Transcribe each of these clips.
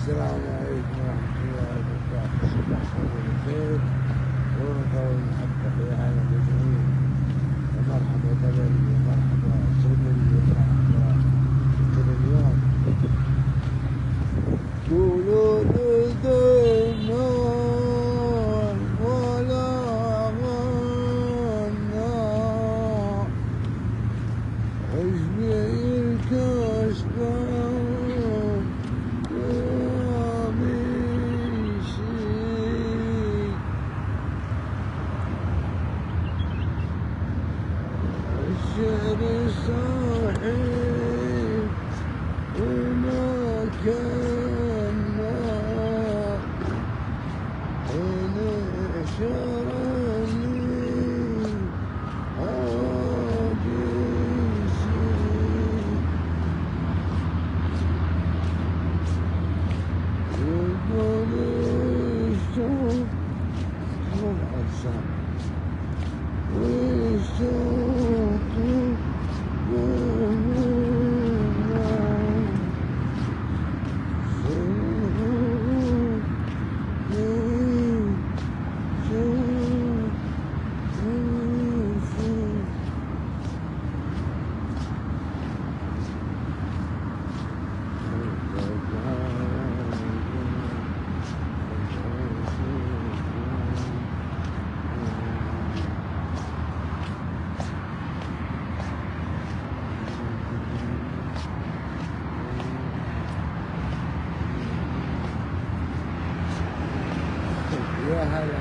السلام عليكم ورحمة الله وبركاته. صباحكم بالخير ورضا والمحبة في عالم الجميع، ومرحبا بلدي ومرحبا سلمي ومرحبا كل اليوم. قولوا للدمار ولا غنى اشبع الكشبان الشعر صاحب وما كان أنا شرني عاجزي يقول الشوق والعصا والشوق يا هلا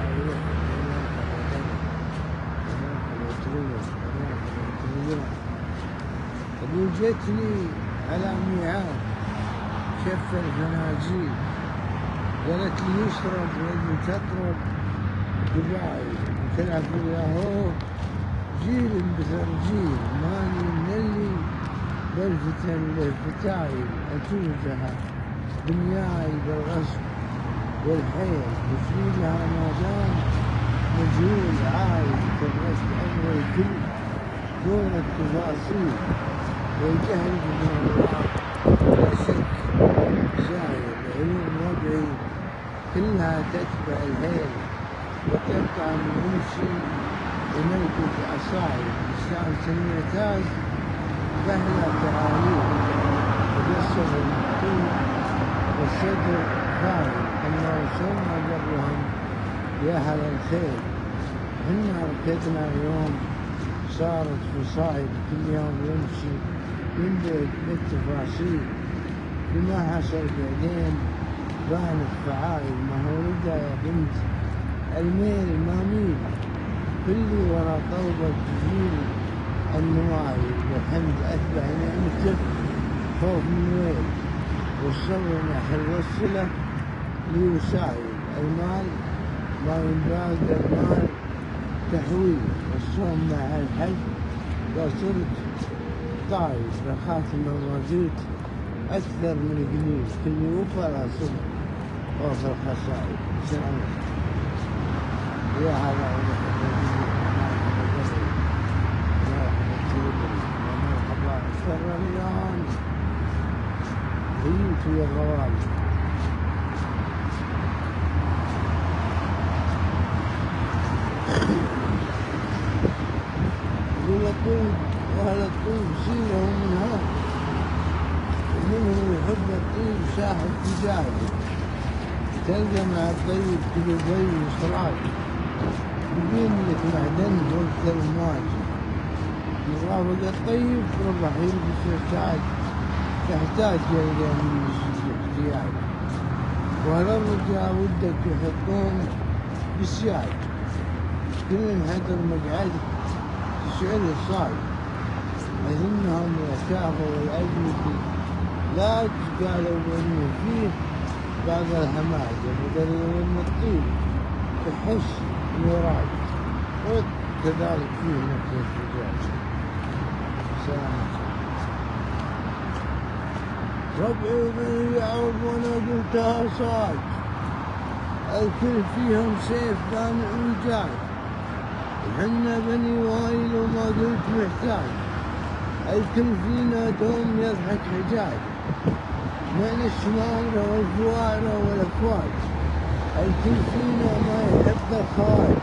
أبو جتني على ميعاد شف الفناجيل، قالت لي يشرب ويجي تطرب دبي وتلعب وياهو جيل بثر جيل ماني من اللي بلفتن للفتايل أتوزها دنياي بالغصب والحيل بفيلها ما دام مجهول عايز تبغت أول كل دون التفاصيل والجهل من الله لا شك زايد عيون وضعي كلها تتبع الهيل وتبقى من أمشي وملكة عصايب لسان سنيتاز بهلة تعاليم وقصر المكتوب والصدر خالي أنه وصلنا قبلهم يا هل الخير إنا ركضنا اليوم صارت فصائل كل يوم يمشي ينبعد بالتفاصيل بما حصل بعدين بانت فعائل ما هو رضا يا بنت الميل ما ميل كلي ورا طلبة جميل النوايل والحمد أتبع نعمتك خوف من ويل والصبر نحل والصلة ليساعد المال ما ينباز المال تحويل والصوم مع الحج وصرت طايف لخاتم الرزيت أكثر من قليل كل وفر صبر وفر خسائر. سلام يا هلا مرحبا الشريان بيوت يا الروالي الطيب وأهل الطيب سيرهم من هنا ومنهم يحب الطيب شاهد تجاهه تلقى مع الطيب كل ضي وصراط يبين لك معدن وقت المواجه يرافق الطيب ربح يلبس التاج تحتاج يلقى من احتياج وهالرجال ودك يحطون بالسياج كل حضر مقعدك تشعر الصايد أظنهم يشافوا والأجنبي لا قالوا إنه فيه بعض الحماجة بدل من الطيب تحس يراج وكذلك فيه نفس الزجاج. سلامة ربعي وبني يعرف وانا قلتها صاج الكل فيهم سيف بانع وجاج حنا بني وايل وما قلت محتاج الكل فينا دوم يضحك حجاج من الشمال والفوارة والأفواج، الكل فينا ما يحب الخواج،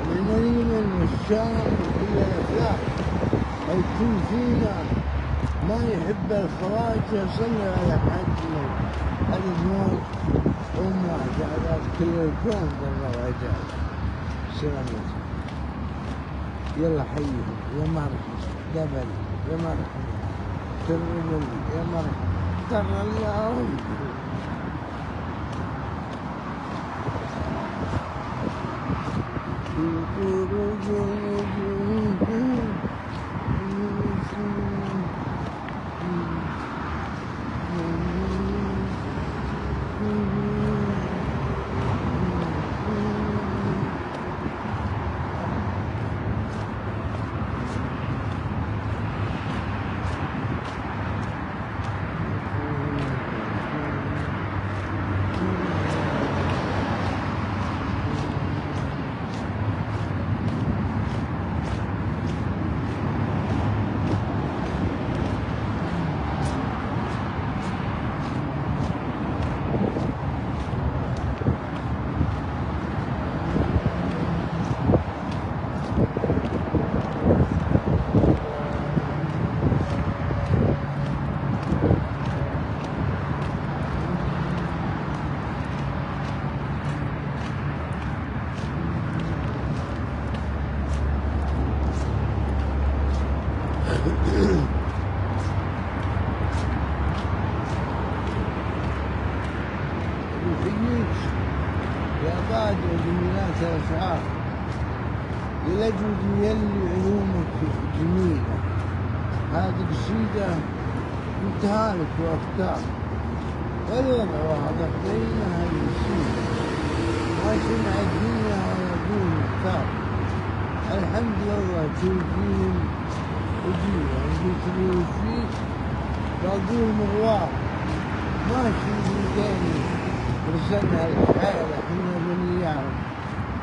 من اليمن والشام وكل الأفلاك، الكل فينا ما يحب الخواجة. صلوا على حجنا الموت وما جعلت كل الكون ضر وعجاب. سلامتك. يلا حيهم يا مرحبا جبل يا مرحبا تربل يا مرحبا ترى الله. يا بعد وجميلات الأشعار يلجوج يلي علومك جميلة. هذه قصيدة انتهى لك وأفكار والوضع واضح بين هذه القصيدة ما سمع الدنيا ويقول مختار. الحمد لله توجيه وجيه وذكري وفيك بقول مغوار ماشي بيديني رسلنا الحالة احنا بني يعرف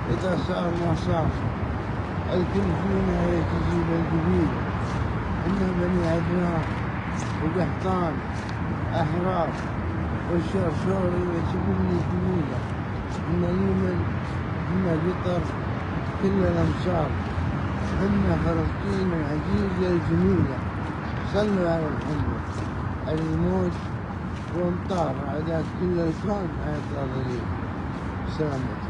إذا صار ما صار الكل فينا يتجيب الجبيل. احنا بني عدنان وقحطان أحرار والشرشور يسبني جميلة من اليمن من قطر كل الأمصار احنا فلسطين العزيزة الجميلة. صلوا على محمد الموت وامطار عادات كل الكون آيات ظليل. سلامتك.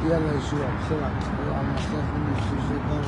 يلا يا شباب سلام. اللهم صل على الشيطان